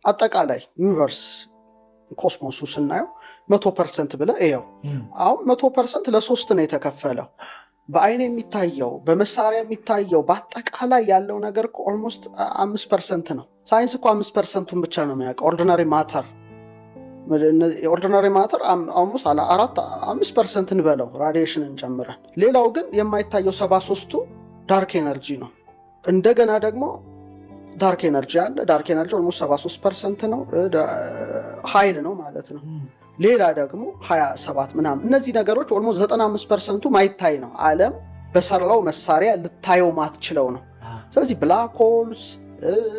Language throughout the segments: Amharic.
አጠቃላይ ዩኒቨርስ ኮስሞሱ ስናየው 100% ብለ ይሄው አሁን 100% ለሶስት ነው የተከፈለው። በአይን የሚታየው በመሳሪያ የሚታየው በአጠቃላይ ያለው ነገር ኦልሞስት 5% ነው። ሳይንስ እኮ 5%ን ብቻ ነው የሚያውቀው። ኦርዲናሪ ማተር ኦልሞስት 5% እንበለው ራዲዬሽንን ጨምረን። ሌላው ግን የማይታየው 73ቱ ዳርክ ኤነርጂ ነው። እንደገና ደግሞ ዳርክ ኤነርጂ አለ። ዳርክ ኤነርጂ ኦልሞስት 73% ነው፣ ኃይል ነው ማለት ነው። ሌላ ደግሞ 27 ምናምን። እነዚህ ነገሮች ኦልሞስት 95%ቱ ማይታይ ነው። ዓለም በሰራው መሳሪያ ልታየው ማትችለው ነው። ስለዚህ ብላክ ሆልስ፣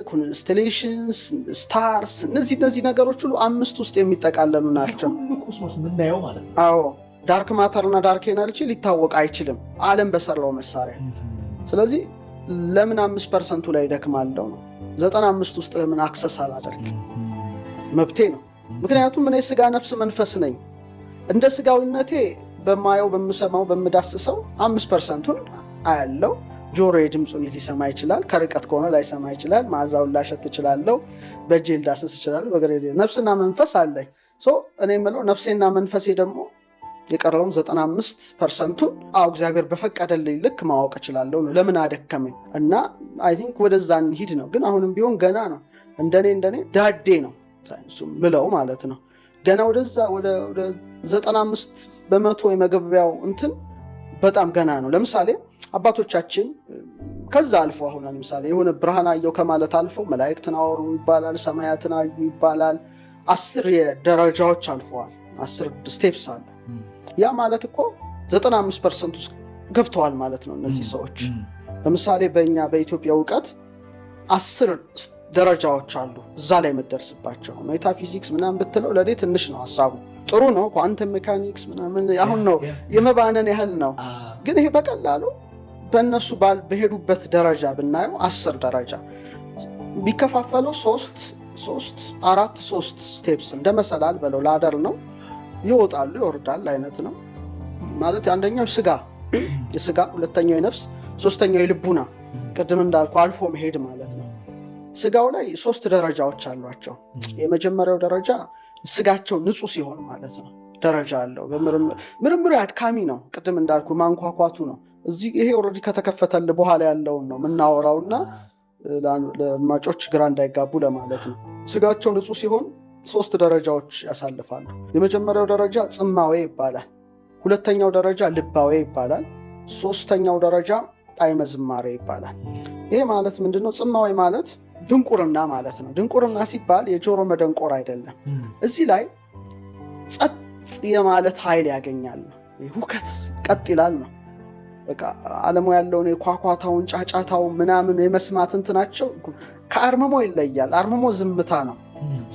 ኮንስቴሌሽንስ፣ ስታርስ እነዚህ ነገሮች ሁሉ 5 ውስጥ የሚጠቃለሉ ናቸው። ኮስሞስ ምናየው ማለት ነው። አዎ ዳርክ ማተር እና ዳርክ ኤነርጂ ሊታወቅ አይችልም ዓለም በሰራው መሳሪያ። ስለዚህ ለምን 5%ቱ ላይ ደክማለሁ ነው? 95 ውስጥ ለምን አክሰስ አላደርግ? መብቴ ነው። ምክንያቱም እኔ ስጋ ነፍስ መንፈስ ነኝ። እንደ ስጋዊነቴ በማየው በምሰማው በምዳስሰው 5%ቱን አያለው። ጆሮዬ ድምፁን ሊሰማ ይችላል፣ ከርቀት ከሆነ ላይሰማ ይችላል። መዓዛውን ላሸት እችላለሁ፣ በእጄ ልዳስስ እችላለሁ፣ በግሬ ነፍስና መንፈስ አለኝ። እኔ የምለው ነፍሴና መንፈሴ ደግሞ የቀረውን 95%ቱን እግዚአብሔር በፈቀደልኝ ልክ ማወቅ እችላለሁ ነው። ለምን አደከመኝ? እና አይ ቲንክ ወደዛ እንሂድ ነው። ግን አሁንም ቢሆን ገና ነው። እንደኔ ዳዴ ነው ሳይንሱም ብለው ማለት ነው። ገና ወደዛ ወደ 95% የመገቢያው እንትን በጣም ገና ነው። ለምሳሌ አባቶቻችን ከዛ አልፎ አሁን ለምሳሌ የሆነ ብርሃን አየው ከማለት አልፎ መላእክትን አወሩ ይባላል፣ ሰማያትን አዩ ይባላል። 10 ደረጃዎች አልፈዋል፣ 10 ስቴፕስ አሉ። ያ ማለት እኮ 95% ውስጥ ገብተዋል ማለት ነው እነዚህ ሰዎች። ለምሳሌ በእኛ በኢትዮጵያ እውቀት 10 ደረጃዎች አሉ እዛ ላይ የምትደርስባቸው። ሜታፊዚክስ ምናምን ብትለው ለእኔ ትንሽ ነው ሀሳቡ። ጥሩ ነው፣ ኳንተም ሜካኒክስ ምናምን አሁን ነው የመባነን ያህል ነው። ግን ይሄ በቀላሉ በእነሱ በሄዱበት ደረጃ ብናየው 10 ደረጃ ቢከፋፈለው 3 ስቴፕስ እንደመሰላል በለው ላደር ነው። ይወጣሉ ይወርዳል አይነት ነው ማለት። አንደኛው የስጋ ሁለተኛው የነፍስ ሶስተኛው የልቡና ቅድም እንዳልኩ አልፎ መሄድ ማለት ነው። ስጋው ላይ 3 ደረጃዎች አሏቸው። የመጀመሪያው ደረጃ ስጋቸው ንጹህ ሲሆን ማለት ነው ደረጃ አለው። ምርምሩ አድካሚ ነው። ቅድም እንዳልኩ ማንኳኳቱ ነው። እዚህ ይሄ ኦልሬዲ ከተከፈተል በኋላ ያለውን ነው የምናወራውና ለአድማጮች ግራ እንዳይጋቡ ለማለት ነው። ስጋቸው ንጹህ ሲሆን 3 ደረጃዎች ያሳልፋሉ። የመጀመሪያው ደረጃ ጽማዌ ይባላል። ሁለተኛው ደረጃ ልባዌ ይባላል። ሶስተኛው ደረጃ ጣዕመ ዝማሬ ይባላል። ይሄ ማለት ምንድነው? ጽማዌ ማለት ድንቁርና ማለት ነው። ድንቁርና ሲባል የጆሮ መደንቆር አይደለም። እዚህ ላይ ጸጥ የማለት ኃይል ያገኛል ነው። ሁከት ቀጥ ይላል ነው። በቃ ዓለሙ ያለውን የኳኳታውን ጫጫታውን ምናምን የመስማት እንትናቸው ከአርምሞ ይለያል። አርምሞ ዝምታ ነው።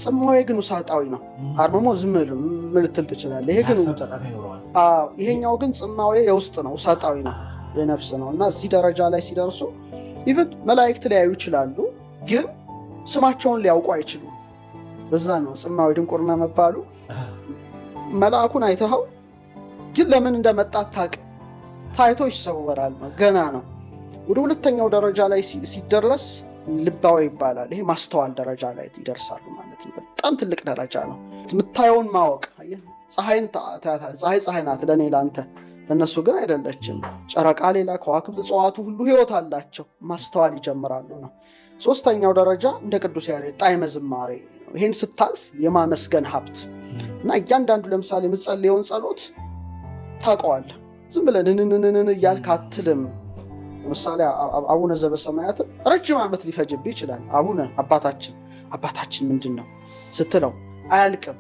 ጽማዌ ግን ውሳጣዊ ነው። አርምሞ ዝም ልትል ትችላለህ። ይሄኛው ግን ጽማዌ የውስጥ ነው፣ ውሳጣዊ ነው፣ የነፍስ ነው። እና እዚህ ደረጃ ላይ ሲደርሱ ኢቭን መላእክት ሊያዩ ይችላሉ፣ ግን ስማቸውን ሊያውቁ አይችሉም። በዛ ነው ጽማዌ ድንቁርና መባሉ። መልአኩን አይተኸው ግን ለምን እንደመጣ አታውቅም። ታይቶ ይሰወራል ነው፣ ገና ነው። ወደ ሁለተኛው ደረጃ ላይ ሲደረስ ልባዊ ይባላል። ይሄ ማስተዋል ደረጃ ላይ ይደርሳሉ ማለት ነው። በጣም ትልቅ ደረጃ ነው። የምታየውን ማወቅ። ፀሐይ ናት ለእኔ ለአንተ፣ ለእነሱ ግን አይደለችም። ጨረቃ ሌላ፣ ከዋክብት እጽዋቱ ሁሉ ህይወት አላቸው። ማስተዋል ይጀምራሉ ነው። ሶስተኛው ደረጃ እንደ ቅዱስ ያሬድ ጣዕመ ዝማሬ ነው። ይሄን ስታልፍ የማመስገን ሀብት እና እያንዳንዱ ለምሳሌ የምትጸልየውን ጸሎት ታውቀዋለህ። ዝም ብለህ ንንንንን እያልክ አትልም። ለምሳሌ አቡነ ዘበሰማያት ረጅም ዓመት ሊፈጅብህ ይችላል። አባታችን ምንድን ነው ስትለው አያልቅም።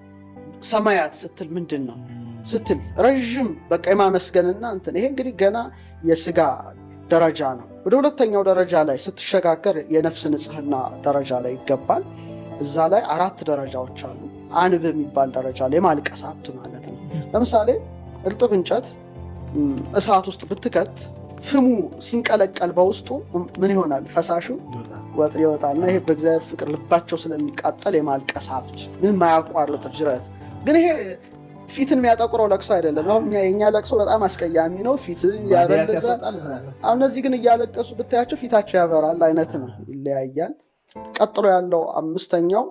ሰማያት ስትል ምንድን ነው ስትል ረዥም በቃ የማመስገንና እንትን። ይሄ እንግዲህ ገና የስጋ ደረጃ ነው። ወደ ሁለተኛው ደረጃ ላይ ስትሸጋገር የነፍስ ንጽህና ደረጃ ላይ ይገባል። እዛ ላይ 4 ደረጃዎች አሉ። አንብ የሚባል ደረጃ ላይ የማልቀስ ሀብት ማለት ነው። ለምሳሌ እርጥብ እንጨት እሳት ውስጥ ብትከት ፍሙ ሲንቀለቀል በውስጡ ምን ይሆናል? ፈሳሹ ይወጣልና ይሄ በእግዚአብሔር ፍቅር ልባቸው ስለሚቃጠል የማልቀስ ሀብት ምን ማያቋርጥ ጅረት። ግን ይሄ ፊትን የሚያጠቁረው ለቅሶ አይደለም። አሁን የኛ ለቅሶ በጣም አስቀያሚ ነው፣ ፊት ያበለዛል። አሁን እነዚህ ግን እያለቀሱ ብታያቸው ፊታቸው ያበራል አይነት ነው፣ ይለያያል። ቀጥሎ ያለው 5ኛው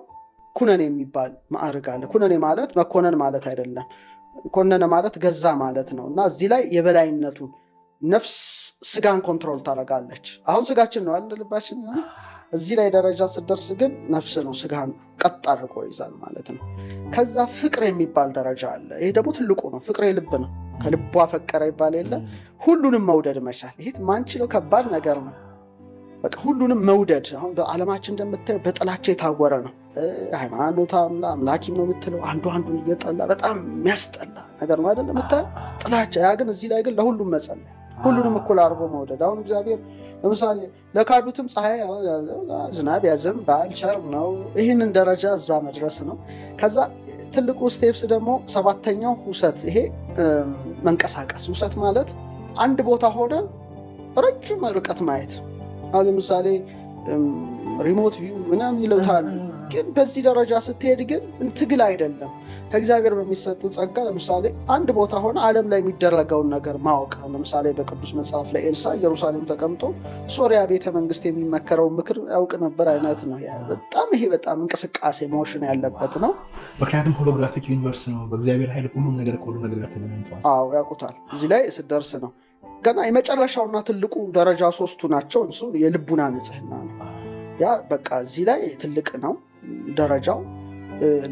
ኩነኔ የሚባል ማዕረግ አለ። ኩነኔ ማለት መኮነን ማለት አይደለም። ኮነነ ማለት ገዛ ማለት ነው። እና እዚህ ላይ የበላይነቱን ነፍስ ስጋን ኮንትሮል ታደርጋለች። አሁን ስጋችን ነው አይደል ልባችን። እዚህ ላይ ደረጃ ስትደርስ ግን ነፍስ ነው ስጋን ቀጥ አድርጎ ይዛል ማለት ነው። ከዛ ፍቅር የሚባል ደረጃ አለ። ይሄ ደግሞ ትልቁ ነው። ፍቅር የልብ ነው። ከልቧ ፈቀረ ይባል የለ ሁሉንም መውደድ መቻል። ይሄ ማንችለው ከባድ ነገር ነው። በቃ ሁሉንም መውደድ። አሁን በዓለማችን እንደምታየው በጥላቻ የታወረ ነው። ሃይማኖት አምላኪም ነው የምትለው አንዱ አንዱን እየጠላ በጣም የሚያስጠላ ነገር ነው አይደለም የምታየው ጥላቻ። ያ ግን እዚህ ላይ ግን ለሁሉም መጸለይ፣ ሁሉንም እኩል አድርጎ መውደድ። አሁን እግዚአብሔር ለምሳሌ ለካዱትም ፀሐይ ዝናብ ያዘንባል ቸር ነው። ይህንን ደረጃ እዛ መድረስ ነው። ከዛ ትልቁ ስቴፕስ ደግሞ ሰባተኛው ውሰት። ይሄ መንቀሳቀስ። ውሰት ማለት አንድ ቦታ ሆነ ረጅም ርቀት ማየት። አሁን ለምሳሌ ሪሞት ቪው ምናምን ይለውታል። ግን በዚህ ደረጃ ስትሄድ ግን ትግል አይደለም፣ ከእግዚአብሔር በሚሰጥ ጸጋ። ለምሳሌ አንድ ቦታ ሆነ ዓለም ላይ የሚደረገውን ነገር ማወቅ። ለምሳሌ በቅዱስ መጽሐፍ ላይ ኤልሳ ኢየሩሳሌም ተቀምጦ ሶሪያ ቤተ መንግስት የሚመከረውን ምክር ያውቅ ነበር አይነት ነው። በጣም ይሄ በጣም እንቅስቃሴ ሞሽን ያለበት ነው። ምክንያቱም ሆሎግራፊክ ዩኒቨርስ ነው። በእግዚአብሔር ኃይል ሁሉም ነገር ከሁሉ ነገር ጋር ተገናኝቷል። አዎ ያውቁታል። እዚህ ላይ ስትደርስ ነው ገና የመጨረሻውና ትልቁ ደረጃ ሶስቱ ናቸው። እሱ የልቡና ንጽህና ነው። ያ በቃ እዚህ ላይ ትልቅ ነው ደረጃው።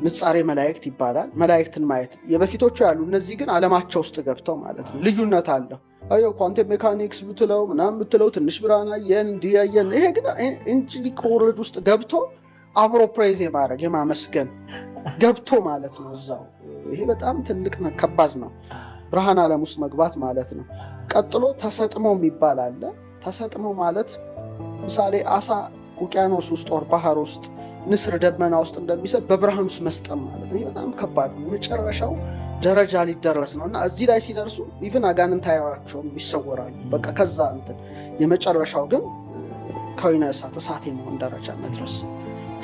ንጻሬ መላእክት ይባላል። መላእክትን ማየት የበፊቶቹ ያሉ፣ እነዚህ ግን ዓለማቸው ውስጥ ገብተው ማለት ነው። ልዩነት አለው። አዮ ኳንተም ሜካኒክስ ብትለው ምናምን ብትለው ትንሽ ብርሃን አየን እንዲያየን። ይሄ ግን ኤንጀሊክ ወርልድ ውስጥ ገብቶ አብሮ ፕሬዝ የማድረግ የማመስገን ገብቶ ማለት ነው እዛው። ይሄ በጣም ትልቅ ነው፣ ከባድ ነው። ብርሃን ዓለም ውስጥ መግባት ማለት ነው። ቀጥሎ ተሰጥሞ የሚባል አለ። ተሰጥሞ ማለት ምሳሌ አሳ ውቅያኖስ ውስጥ ወር ባህር ውስጥ ንስር ደመና ውስጥ እንደሚሰጥ በብርሃን ውስጥ መስጠም ማለት ነው። በጣም ከባድ ነው። የመጨረሻው ደረጃ ሊደረስ ነው እና እዚህ ላይ ሲደርሱ ኢቭን አጋንንት አያዩአቸውም፣ ይሰወራሉ። በቃ ከዛ እንትን የመጨረሻው ግን ከወይነ እሳት የመሆን ደረጃ መድረስ።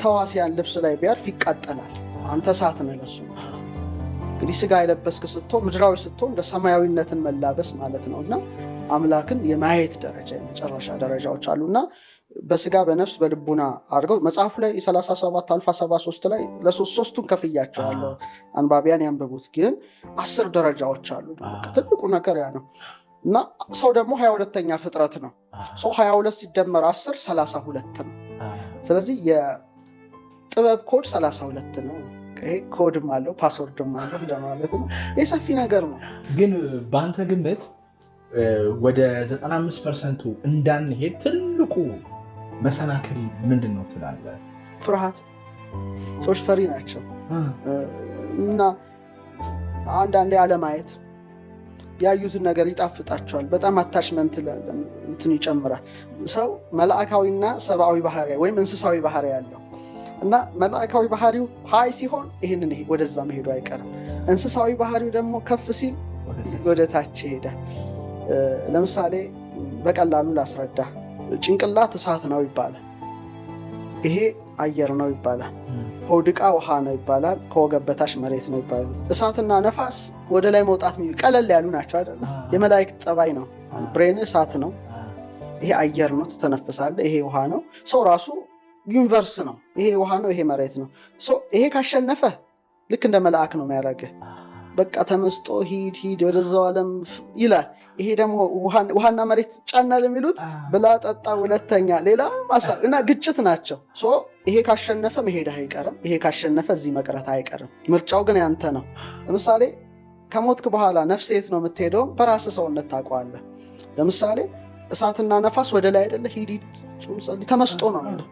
ተዋሲያን ልብስ ላይ ቢያርፍ ይቃጠላል። አንተ እሳት ነህ ለሱ ማለት ነው። እንግዲህ ስጋ የለበስክ ስትሆን ምድራዊ ስትሆን እንደ ሰማያዊነትን መላበስ ማለት ነው እና አምላክን የማየት ደረጃ የመጨረሻ ደረጃዎች አሉና በስጋ በነፍስ በልቡና አድርገው መጽሐፉ ላይ 37 አልፋ 73 ላይ ለሶስቱን ከፍያቸዋለሁ። አንባቢያን ያንብቡት። ግን 10 ደረጃዎች አሉ። ትልቁ ነገር ያ ነው እና ሰው ደግሞ 22ኛ ፍጥረት ነው። ሰው 22 ሲደመር 10 32 ነው። ስለዚህ የጥበብ ኮድ 32 ነው። ይሄ ኮድም አለው ፓስወርድም አለው እንደማለት ነው። ይህ ሰፊ ነገር ነው። ግን በአንተ ግምት ወደ 95% እንዳንሄድ ትልቁ መሰናክል ምንድን ነው ትላለህ? ፍርሃት። ሰዎች ፈሪ ናቸው እና አንዳንዴ አለማየት፣ ያዩትን ነገር ይጣፍጣቸዋል። በጣም አታችመንት እንትን ይጨምራል። ሰው መላእካዊና ሰብአዊ ባህሪ ወይም እንስሳዊ ባህሪ ያለው እና መላእካዊ ባህሪው ሀይ ሲሆን ይሄ ወደዛ መሄዱ አይቀርም። እንስሳዊ ባህሪው ደግሞ ከፍ ሲል ወደ ታች ይሄዳል። ለምሳሌ በቀላሉ ላስረዳ። ጭንቅላት እሳት ነው ይባላል። ይሄ አየር ነው ይባላል። ሆድ ዕቃ ውሃ ነው ይባላል። ከወገብ በታች መሬት ነው ይባላል። እሳትና ነፋስ ወደ ላይ መውጣት ቀለል ያሉ ናቸው አይደለ? የመላእክት ጠባይ ነው። ብሬን እሳት ነው። ይሄ አየር ነው፣ ትተነፍሳለህ። ይሄ ውሃ ነው። ሰው ራሱ ዩኒቨርስ ነው። ይሄ ውሃ ነው፣ ይሄ መሬት ነው። ይሄ ካሸነፈ ልክ እንደ መልአክ ነው የሚያደርግህ። በቃ ተመስጦ ሂድ ወደዛው ዓለም ይላል። ይሄ ደግሞ ውሃና መሬት ጫናል የሚሉት ብላ ጠጣ ሁለተኛ ሌላ እና ግጭት ናቸው። ይሄ ካሸነፈ መሄድ አይቀርም። ይሄ ካሸነፈ እዚህ መቅረት አይቀርም። ምርጫው ግን ያንተ ነው። ለምሳሌ ከሞትክ በኋላ ነፍስ የት ነው የምትሄደው? በራስ ሰውነት ታውቀዋለህ። ለምሳሌ እሳትና ነፋስ ወደ ላይ አይደለ? ሂድ ጹም ጸልይ ተመስጦ ነው የሚለው።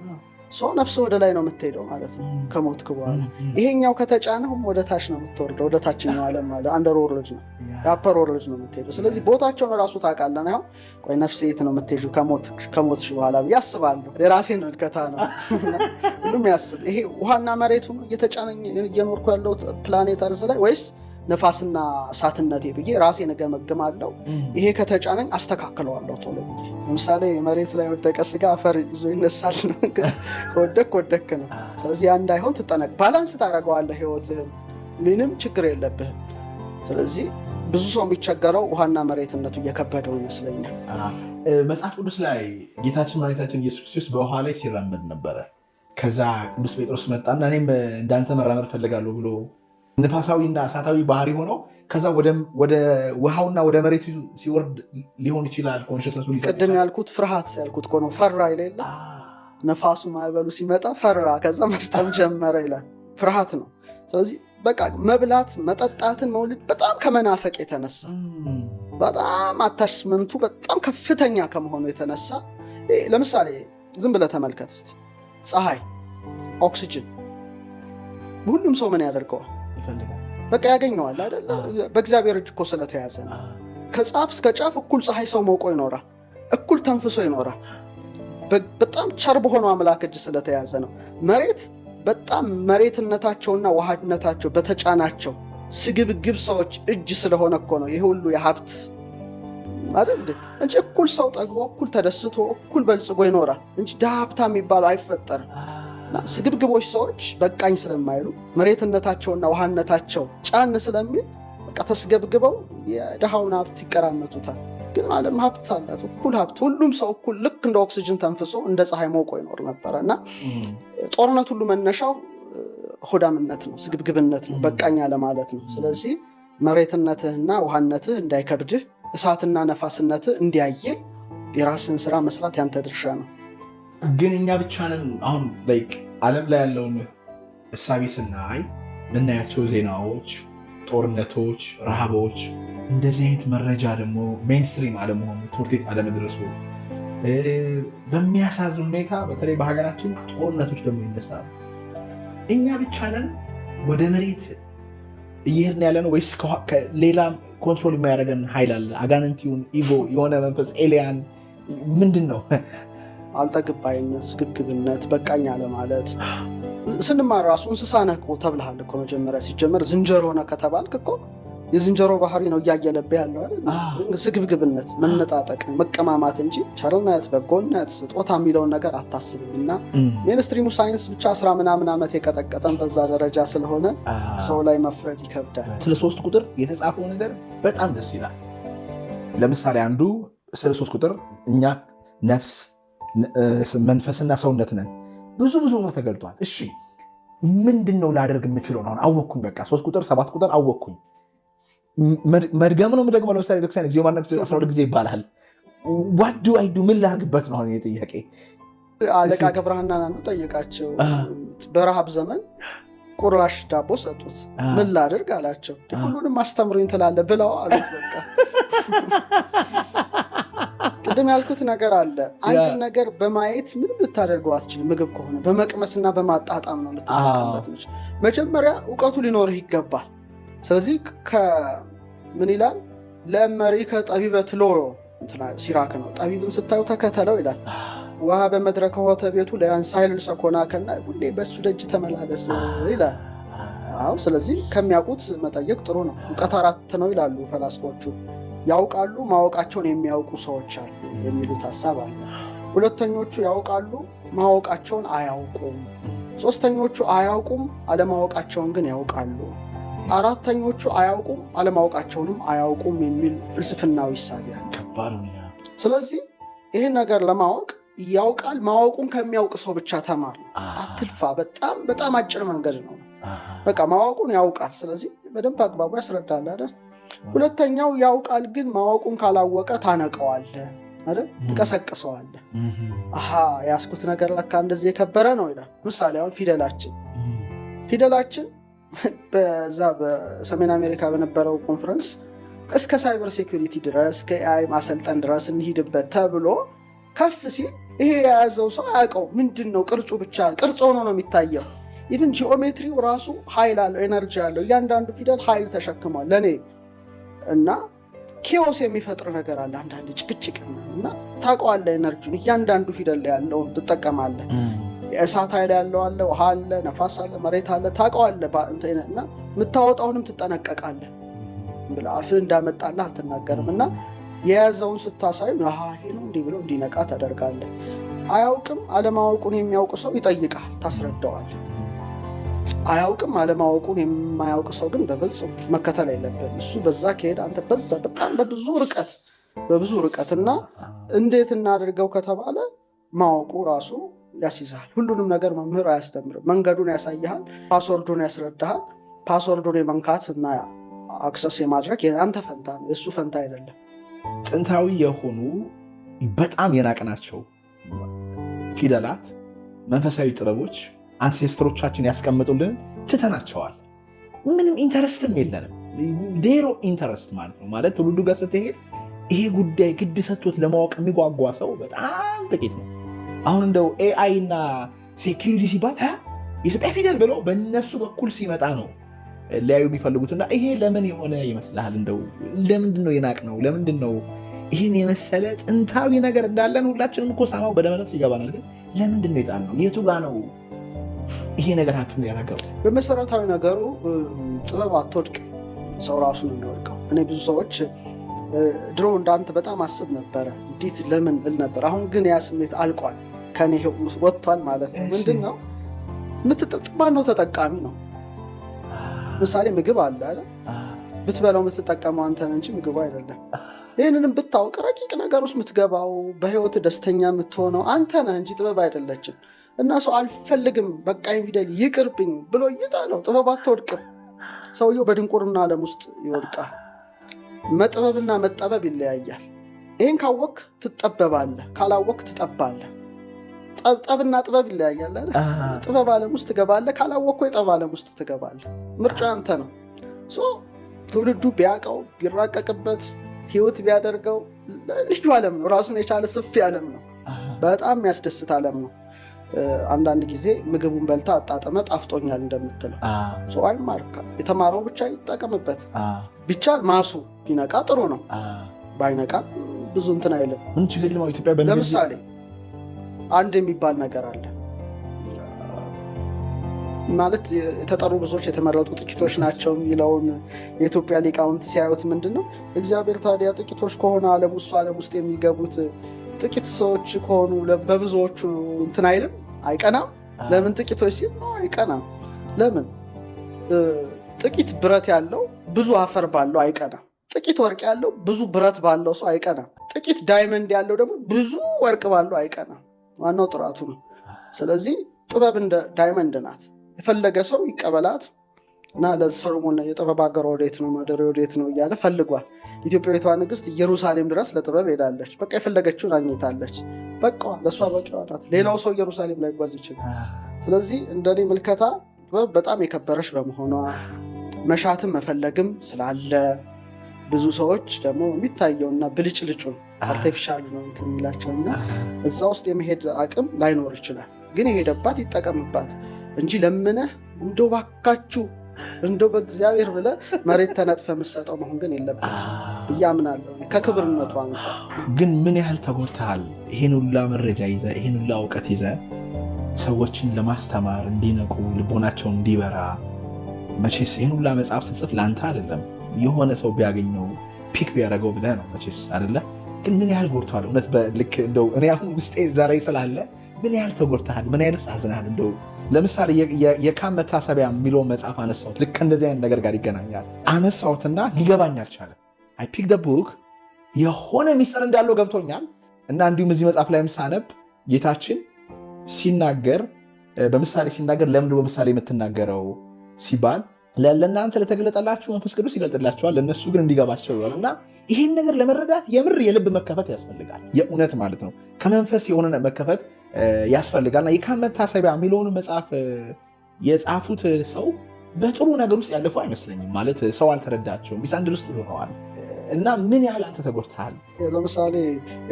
ነፍስ ወደ ላይ ነው የምትሄደው ማለት ነው ከሞትክ በኋላ። ይሄኛው ከተጫነህም ወደ ታች ነው የምትወርደው፣ ወደ ታችኛው ዓለም ማለት አንደር ወርልድ ነው፣ የአፐር ወርልድ ነው የምትሄደው። ስለዚህ ቦታቸውን ራሱ ታውቃለህ። ነው ቆይ ነፍስ የት ነው የምትሄጂው ከሞትሽ በኋላ ብዬ አስባለሁ። የራሴን መልከታ ነው ሁሉም ያስብ። ይሄ ውሃና መሬቱ እየተጫነኝ እየኖርኩ ያለው ፕላኔት አርዝ ላይ ወይስ ነፋስና እሳትነቴ ብዬ ራሴን እገመግማለሁ። ይሄ ከተጫነኝ አስተካክለዋለሁ ቶሎ ብዬ። ለምሳሌ መሬት ላይ ወደቀ ስጋ አፈር ይዞ ይነሳል ነው። ወደክ ነው። ስለዚህ ያ እንዳይሆን ባላንስ ታደርገዋለህ ህይወትህን። ምንም ችግር የለብህም። ስለዚህ ብዙ ሰው የሚቸገረው ውሃና መሬትነቱ እየከበደው ይመስለኛል። መጽሐፍ ቅዱስ ላይ ጌታችን መድኃኒታችን ኢየሱስ ክርስቶስ በውሃ ላይ ሲራመድ ነበረ። ከዛ ቅዱስ ጴጥሮስ መጣና እኔም እንዳንተ መራመድ ፈልጋለሁ ብሎ ንፋሳዊና እሳታዊ ባህሪ ሆነው ከዛ ወደ ውሃውና ወደ መሬቱ ሲወርድ ሊሆን ይችላል። ቅድም ያልኩት ፍርሃት ያልኩት እኮ ነው። ፈራ ይላል። ነፋሱ ማዕበሉ ሲመጣ ፈራ፣ ከዛ መስጠም ጀመረ ይላል። ፍርሃት ነው። ስለዚህ በቃ መብላት መጠጣትን መውለድ በጣም ከመናፈቅ የተነሳ በጣም አታችመንቱ በጣም ከፍተኛ ከመሆኑ የተነሳ ለምሳሌ ዝም ብለህ ተመልከት እስቲ። ፀሐይ፣ ኦክሲጅን ሁሉም ሰው ምን ያደርገዋል? በቃ ያገኘዋል አይደለ? በእግዚአብሔር እጅ እኮ ስለተያዘ ነው። ከጫፍ እስከ ጫፍ እኩል ፀሐይ ሰው ሞቆ ይኖራል፣ እኩል ተንፍሶ ይኖራል። በጣም ቸር በሆነው አምላክ እጅ ስለተያዘ ነው። መሬት በጣም መሬትነታቸውና ውሃድነታቸው በተጫናቸው ስግብግብ ሰዎች እጅ ስለሆነ እኮ ነው ይህ ሁሉ የሀብት አይደል እንጂ እኩል ሰው ጠግቦ እኩል ተደስቶ እኩል በልጽጎ ይኖራል እንጂ ድሃ ሀብታም የሚባለው አይፈጠርም። ስግብግቦች ሰዎች በቃኝ ስለማይሉ መሬትነታቸውና ውሃነታቸው ጫን ስለሚል በቃ ተስገብግበው የድሃውን ሀብት ይቀራመቱታል። ግን ዓለም ሀብት አላት፣ እኩል ሀብት። ሁሉም ሰው እኩል ልክ እንደ ኦክሲጅን ተንፍሶ እንደ ፀሐይ ሞቆ ይኖር ነበረ እና ጦርነት ሁሉ መነሻው ሆዳምነት ነው፣ ስግብግብነት ነው፣ በቃኛ ለማለት ነው። ስለዚህ መሬትነትህና ውሃነትህ እንዳይከብድህ፣ እሳትና ነፋስነትህ እንዲያይል የራስን ስራ መስራት ያንተ ድርሻ ነው። ግን እኛ ብቻ ነን አሁን ዓለም ላይ ያለውን እሳቤ ስናይ ምናያቸው ዜናዎች፣ ጦርነቶች፣ ረሃቦች እንደዚህ አይነት መረጃ ደግሞ ሜንስትሪም አለመሆኑ፣ ትምህርት ቤት አለመድረሱ በሚያሳዝን ሁኔታ በተለይ በሀገራችን ጦርነቶች ደግሞ ይነሳሉ። እኛ ብቻ ነን ወደ መሬት እየሄድን ያለ ነው ወይስ ሌላ ኮንትሮል የሚያደርገን ኃይል አለ? አጋንንቲውን ኢጎ የሆነ መንፈስ ኤሊያን ምንድን ነው? አልጠግባይነት፣ ስግብግብነት፣ በቃኛ ለማለት ስንማር ራሱ እንስሳ ነህ እኮ ተብልሃል እኮ። መጀመሪያ ሲጀመር ዝንጀሮ ነህ ከተባልክ እኮ የዝንጀሮ ባህሪ ነው እያየለብህ ያለው አይደል? ስግብግብነት፣ መነጣጠቅን፣ መቀማማት እንጂ ቸርነት፣ በጎነት፣ ስጦታ የሚለውን ነገር አታስብም። እና ሜንስትሪሙ ሳይንስ ብቻ 10 ምናምን ዓመት የቀጠቀጠን በዛ ደረጃ ስለሆነ ሰው ላይ መፍረድ ይከብዳል። ስለ 3 ቁጥር የተጻፈው ነገር በጣም ደስ ይላል። ለምሳሌ አንዱ ስለ 3 ቁጥር እኛ ነፍስ፣ መንፈስና ሰውነት ነን። ብዙ ተገልጧል። እሺ ምንድን ነው ላደርግ የምችለው? አሁን አወቅኩኝ፣ በቃ 3 ቁጥር 7 ቁጥር አወቅኩኝ። መድገም ነው የምደግመው። ለምሳሌ ቤተክርስቲያን ጊዜ ማድረግ 12 ጊዜ ይባላል። ዋዱ አይዱ ምን ላድርግበት ነው አሁን የጥያቄ። አለቃ ገብረሃና ጠየቃቸው። በረሃብ ዘመን ቁራሽ ዳቦ ሰጡት። ምን ላድርግ አላቸው። ሁሉንም አስተምሩኝ ትላለህ ብለው አሉት። በቃ ቅድም ያልኩት ነገር አለ። አንድ ነገር በማየት ምንም ልታደርገው አትችልም። ምግብ ከሆነ በመቅመስና በማጣጣም ነው ልትጠቀምበት። መጀመሪያ እውቀቱ ሊኖርህ ይገባል። ስለዚህ ምን ይላል? ለመሪ ከጠቢበ ትሎሮ ሲራክ ነው። ጠቢብን ስታዩ ተከተለው ይላል። ውሃ በመድረከ ሆተ ቤቱ ለያንሳይል ሰኮና ከና ሁሌ በሱ ደጅ ተመላለስ ይላል። አዎ፣ ስለዚህ ከሚያውቁት መጠየቅ ጥሩ ነው። እውቀት 4 ነው ይላሉ ፈላስፎቹ። ያውቃሉ፣ ማወቃቸውን የሚያውቁ ሰዎች አሉ የሚሉት ሐሳብ አለ። ሁለተኞቹ ያውቃሉ፣ ማወቃቸውን አያውቁም። ሶስተኞቹ አያውቁም፣ አለማወቃቸውን ግን ያውቃሉ። አራተኞቹ አያውቁም፣ አለማወቃቸውንም አያውቁም የሚል ፍልስፍናዊ ሐሳብ ያለ። ስለዚህ ይህን ነገር ለማወቅ ያውቃል፣ ማወቁን ከሚያውቅ ሰው ብቻ ተማር፣ አትልፋ። በጣም አጭር መንገድ ነው። በቃ ማወቁን ያውቃል። ስለዚህ በደንብ አግባቡ ያስረዳል አይደል? ሁለተኛው ያውቃል፣ ግን ማወቁን ካላወቀ ታነቀዋለህ አይደል? ትቀሰቅሰዋለህ። ያስኩት ነገር ለካ እንደዚህ የከበረ ነው ይላል። ምሳሌ አሁን ፊደላችን በዛ በሰሜን አሜሪካ በነበረው ኮንፈረንስ እስከ ሳይበር ሴኩሪቲ ድረስ ከኤአይ ማሰልጠን ድረስ እንሂድበት ተብሎ ከፍ ሲል ይሄ የያዘው ሰው አያውቀው። ምንድን ነው ቅርጹ ብቻ ቅርጽ ሆኖ ነው የሚታየው። ኢቭን ጂኦሜትሪው ራሱ ኃይል አለው፣ ኤነርጂ አለው። እያንዳንዱ ፊደል ኃይል ተሸክሟል ለእኔ እና ኬዎስ የሚፈጥር ነገር አለ። አንዳንድ ጭቅጭቅ እና ታውቀዋለህ፣ ኤነርጂውን እያንዳንዱ ፊደል ላይ ያለውን ትጠቀማለህ። የእሳት ኃይል ያለው አለ፣ ውሃ አለ፣ ነፋስ አለ፣ መሬት አለ። ታውቀዋለህ እና የምታወጣውንም ትጠነቀቃለህ። ብለህ አፍህ እንዳመጣልህ አትናገርም። እና የያዘውን ስታሳይ ይሄ ነው እንዲህ ብሎ እንዲነቃ ታደርጋለህ። አያውቅም አለማወቁን የሚያውቅ ሰው ይጠይቃል፣ ታስረዳዋለህ። አያውቅም አለማወቁን የማያውቅ ሰው ግን በፍጹም መከተል የለብህም። እሱ በዛ ከሄደ አንተ በዛ በጣም በብዙ ርቀት እና እንዴት እናድርገው ከተባለ ማወቁ ራሱ ያስይዛል። ሁሉንም ነገር መምህር አያስተምርም። መንገዱን ያሳይሃል፣ ፓስወርዱን ያስረዳሃል። ፓስወርዱን የመንካት እና አክሰስ የማድረግ የአንተ ፈንታ ነው፣ የእሱ ፈንታ አይደለም። ጥንታዊ የሆኑ በጣም የናቅናቸው ፊደላት፣ መንፈሳዊ ጥበቦች አንሴስተሮቻችን ያስቀምጡልን ትተናቸዋል። ምንም ኢንተረስትም የለንም። ዜሮ ኢንተረስት ማለት ነው። ማለት ትውልዱ ጋር ስትሄድ ይሄ ጉዳይ ግድ ሰጥቶት ለማወቅ የሚጓጓ ሰው በጣም ጥቂት ነው። አሁን እንደው ኤአይ እና ሴኪሪቲ ሲባል የኢትዮጵያ ፊደል ብለው በእነሱ በኩል ሲመጣ ነው ሊያዩ የሚፈልጉትና ይሄ ለምን የሆነ ይመስልሃል? እንደው ለምንድን ነው የናቅ ነው? ለምንድን ነው ይህን የመሰለ ጥንታዊ ነገር እንዳለን ሁላችንም እኮ ሳማው በደመነፍስ ይገባናል። ግን ለምንድን ነው የጣልነው? የቱ ጋ ነው ይሄ ነገር ሀብትን ያደረገው? በመሰረታዊ ነገሩ ጥበብ አትወድቅ፣ ሰው ራሱ ነው የሚወድቀው። እኔ ብዙ ሰዎች ድሮ እንዳንተ በጣም አስብ ነበረ፣ እንዴት ለምን ብል ነበር። አሁን ግን ያ ስሜት አልቋል፣ ከኔ ወጥቷል ማለት ነው። ምንድን ነው ማነው ተጠቃሚ ነው? ምሳሌ ምግብ አለ አይደል? ብትበላው የምትጠቀመው አንተ ነህ እንጂ ምግቡ አይደለም። ይህንንም ብታውቅ ረቂቅ ነገር ውስጥ የምትገባው በህይወት ደስተኛ የምትሆነው አንተ ነህ እንጂ ጥበብ አይደለችም። እና ሰው አልፈልግም በቃኝ ፊደል ይቅርብኝ ብሎ ይጣለው፣ ጥበብ አትወድቅም። ሰውየው በድንቁርና ዓለም ውስጥ ይወድቃል። መጥበብና መጠበብ ይለያያል። ይህን ካወቅ ትጠበባለህ፣ ካላወቅ ትጠባለህ። ጠብጠብና ጥበብ ይለያያል አይደል? ጥበብ ዓለም ውስጥ ትገባለህ፣ ካላወቅ የጠብ ዓለም ውስጥ ትገባለህ። ምርጫ አንተ ነው። ትውልዱ ቢያውቀው ቢራቀቅበት ህይወት ቢያደርገው ልዩ ዓለም ነው። ራሱን የቻለ ሰፊ ዓለም ነው። በጣም የሚያስደስት ዓለም ነው። አንዳንድ ጊዜ ምግቡን በልታ አጣጥመ ጣፍጦኛል እንደምትለው ሰው አይማርካ። የተማረው ብቻ ይጠቀምበት። ቢቻል ማሱ ቢነቃ ጥሩ ነው። ባይነቃ ብዙ እንትን አይልም። ለምሳሌ አንድ የሚባል ነገር አለ ማለት የተጠሩ ብዙዎች የተመረጡ ጥቂቶች ናቸው የሚለውን የኢትዮጵያ ሊቃውንት ሲያዩት ምንድን ነው እግዚአብሔር ታዲያ ጥቂቶች ከሆነ ዓለም ውስጥ የሚገቡት ጥቂት ሰዎች ከሆኑ በብዙዎቹ እንትን አይልም? አይቀናም? ለምን ጥቂቶች ሲል ነው አይቀናም? ለምን ጥቂት ብረት ያለው ብዙ አፈር ባለው አይቀናም? ጥቂት ወርቅ ያለው ብዙ ብረት ባለው ሰው አይቀናም? ጥቂት ዳይመንድ ያለው ደግሞ ብዙ ወርቅ ባለው አይቀናም? ዋናው ጥራቱ ነው። ስለዚህ ጥበብ እንደ ዳይመንድ ናት። የፈለገ ሰው ይቀበላት እና ለሰሎሞን የጥበብ ሀገር ወዴት ነው ማደሪያ ወዴት ነው እያለ ፈልጓል። ኢትዮጵያዊቷ ንግስት ኢየሩሳሌም ድረስ ለጥበብ ሄዳለች። በቃ የፈለገችውን አግኝታለች። በቃ ለእሷ በቂዋ ናት። ሌላው ሰው ኢየሩሳሌም ላይ ጓዝ ይችላል። ስለዚህ እንደኔ ምልከታ ጥበብ በጣም የከበረች በመሆኗ መሻትም መፈለግም ስላለ ብዙ ሰዎች ደግሞ የሚታየውና ብልጭልጩን አርቲፊሻል ነው እንትን የሚላቸውና እዛ ውስጥ የመሄድ አቅም ላይኖር ይችላል። ግን የሄደባት ይጠቀምባት እንጂ ለምነህ እንደው ባካችሁ እንደው በእግዚአብሔር ብለህ መሬት ተነጥፈ የምትሰጠው መሆን ግን የለበትም ብዬ አምናለሁ። ከክብርነቱ አንፃር ግን ምን ያህል ተጎድተሃል? ይህን ሁላ መረጃ ይዘህ ይህን ሁላ እውቀት ይዘህ ሰዎችን ለማስተማር እንዲነቁ ልቦናቸውን እንዲበራ መቼስ ይህን ሁላ መጽሐፍ ስትጽፍ ለአንተ አይደለም የሆነ ሰው ቢያገኘው ፒክ ቢያደርገው ብለህ ነው መቼስ አይደለ? ግን ምን ያህል ጎድተሃል? እውነት በልክ እንደው እኔ አሁን ውስጤ ዛሬ ስላለ ምን ያህል ተጎድተሃል? ምን ያህል አዝነሃል? እንደው ለምሳሌ የካም መታሰቢያ የሚለውን መጽሐፍ አነሳሁት። ልክ እንደዚህ አይነት ነገር ጋር ይገናኛል። አነሳሁትና ሊገባኝ አልቻለም። አይ ፒክ ደ ቡክ የሆነ ሚስጥር እንዳለው ገብቶኛል። እና እንዲሁም እዚህ መጽሐፍ ላይ ሳነብ ጌታችን ሲናገር በምሳሌ ሲናገር ለምንድን በምሳሌ የምትናገረው ሲባል ለእናንተ ለተገለጠላችሁ መንፈስ ቅዱስ ይገልጥላቸዋል፣ ለእነሱ ግን እንዲገባቸው ይሆናል። እና ይህን ነገር ለመረዳት የምር የልብ መከፈት ያስፈልጋል። የእውነት ማለት ነው። ከመንፈስ የሆነ መከፈት ያስፈልጋል። እና የካም መታሰቢያ የሚለውን መጽሐፍ የጻፉት ሰው በጥሩ ነገር ውስጥ ያለፉ አይመስለኝም። ማለት ሰው አልተረዳቸውም፣ ሚስአንደርስታንድ ውስጥ ሆነዋል። እና ምን ያህል አንተ ተጎድተሃል? ለምሳሌ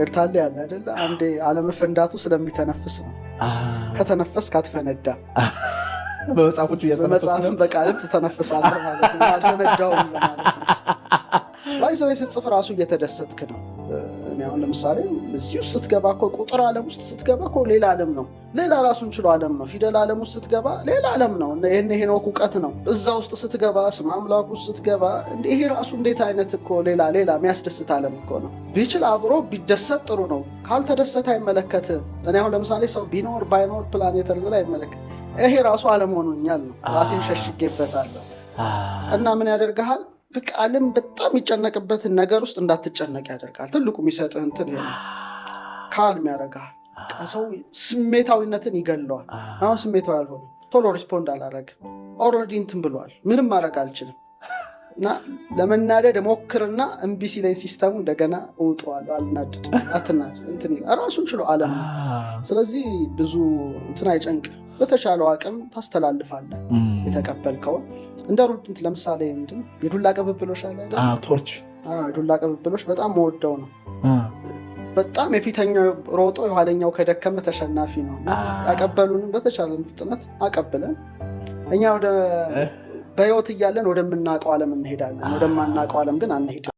ኤርታሌ ያለ አይደለ አንዴ አለመፈንዳቱ ስለሚተነፍስ ነው። ከተነፈስ ካትፈነዳ በመጽሐፎቹ በመጽሐፍም በቃልም ትተነፍሳለህ ማለት ነው። አልተነዳውም ማለት ነው። ባይዘው ስትጽፍ ራሱ እየተደሰትክ ነው። እኔ አሁን ለምሳሌ እዚህ ውስጥ ስትገባ እኮ ቁጥር ዓለም ውስጥ ስትገባ እኮ ሌላ ዓለም ነው። ሌላ ራሱን ችሎ ዓለም ነው። ፊደል ዓለም ውስጥ ስትገባ ሌላ ዓለም ነው። ይሄን ሄኖክ እውቀት ነው። እዛ ውስጥ ስትገባ ስም አምላክ ውስጥ ስትገባ ይሄ ራሱ እንዴት አይነት እኮ ሌላ የሚያስደስት ዓለም እኮ ነው። ቢችል አብሮ ቢደሰት ጥሩ ነው። ካልተደሰተ አይመለከትም። እኔ አሁን ለምሳሌ ሰው ቢኖር ባይኖር ፕላኔት ርዝ ላይ አይመለከት። ይሄ ራሱ ዓለም ሆኖኛል ነው። ራሴን ሸሽጌበታለሁ። እና ምን ያደርግሃል? በቃ ዓለም በጣም የሚጨነቅበትን ነገር ውስጥ እንዳትጨነቅ ያደርጋል። ትልቁ የሚሰጥህ እንትን ካልም ያደርግሃል። ሰው ስሜታዊነትን ይገለዋል። አሁን ስሜታዊ አልሆንም፣ ቶሎ ሪስፖንድ አላረግም፣ ኦልሬዲ እንትን ብሏል፣ ምንም ማድረግ አልችልም እና ለመናደድ ሞክርና እምቢ ሲለኝ ሲስተሙ እንደገና እውጠዋለሁ። አልናደድ አትናደድ እንትን ራሱን ችሎ አለም። ስለዚህ ብዙ እንትን አይጨንቅ፣ በተሻለው አቅም ታስተላልፋለህ የተቀበልከውን። እንደ ሩድ ለምሳሌ ምንድን የዱላ ቅብብሎሽ አለ አይደል? ቶርች የዱላ ቅብብሎሽ በጣም መወደው ነው። በጣም የፊተኛው ሮጦ የኋለኛው ከደከመ ተሸናፊ ነው። ያቀበሉንም በተቻለን ፍጥነት አቀብለን እኛ ወደ በህይወት እያለን ወደምናውቀው ዓለም እንሄዳለን፣ ወደማናውቀው ዓለም ግን አንሄድም።